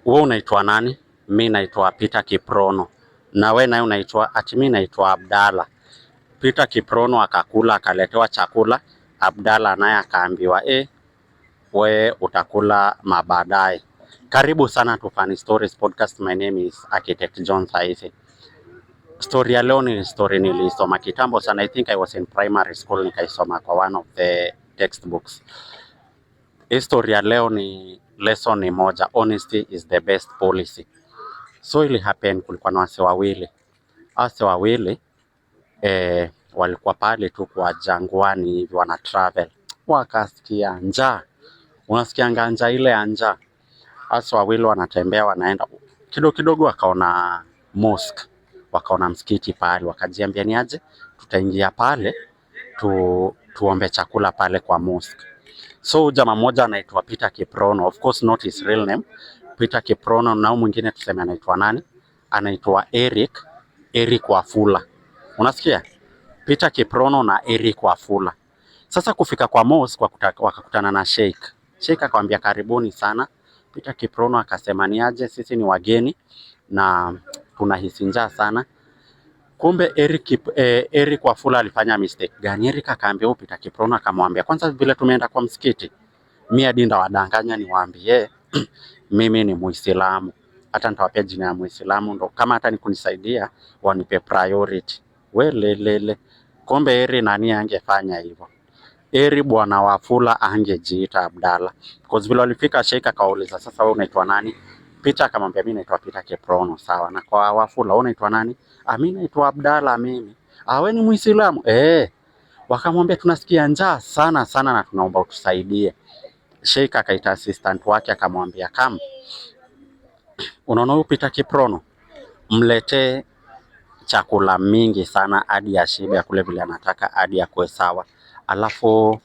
Wewe unaitwa nani? Mimi naitwa Peter Kiprono. Na wewe naye unaitwa? Ati mimi naitwa Abdalla. Peter Kiprono akakula, akaletewa chakula. Abdalla naye akaambiwa we utakula mabaadaye. Karibu sana to Funny Stories Podcast. My name is Architect John Saisi. Story ya leo ni story nilisoma kitambo sana. I think I was in primary school nikaisoma kwa one of the textbooks. Story ya leo ni lesson ni moja, honesty is the best policy. So ili happen, kulikuwa na wase wawili walikuwa pale tu kwa jangwani hivi wana travel, wakasikia njaa. Unasikia njaa ile ya njaa. Wase wawili wanatembea wanaenda kidogo wakaona mosque, wakaona msikiti pale, wakajiambia ni aje tutaingia pale tuombe chakula pale kwa mosque. So jamaa mmoja anaitwa Peter Kiprono, of course not his real name, Peter Kiprono, na mwingine tuseme anaitwa nani? Anaitwa Eric Wafula. Unasikia? Peter Kiprono na Eric Wafula. Sasa kufika kwa mosque wakakutana na Sheikh. Sheikh akamwambia karibuni sana. Peter Kiprono akasema ni aje, sisi ni wageni na tunahisi njaa sana. Kumbe Eric Wafula alifanya mistake gani? Eric akaambia Peter Kiprono, akamwambia kwanza vile tumeenda kwa msikiti, mimi hadi ndawadanganya niwaambie mimi ni Muislamu, hata nitawapea jina ya Muislamu ndo kama hata nikunisaidia wanipe priority. Lele. Kumbe Eri nani angefanya hivyo? Eri bwana Wafula angejiita Abdalla. Because vile walifika Sheikh akauliza sasa wewe unaitwa nani? Peter akamwambia mimi naitwa Peter Kiprono. Sawa. Na kwa Wafula wewe unaitwa nani? Mimi naitwa Abdalla mimi. Wewe ni Muislamu? Wakamwambia tunasikia njaa sana na tunaomba utusaidie. Sheikh akaita assistant wake akamwambia kama unaona huyu Peter Kiprono, mletee chakula mingi sana hadi ya shibe kule vile anataka hadi ya kuwe sawa. Alafu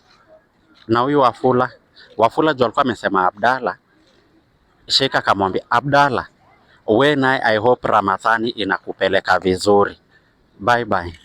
na huyu Wafula jo alikuwa amesema Abdalla. Sheikh akamwambia Abdalla, wewe naye I hope Ramadhani inakupeleka vizuri. Bye bye.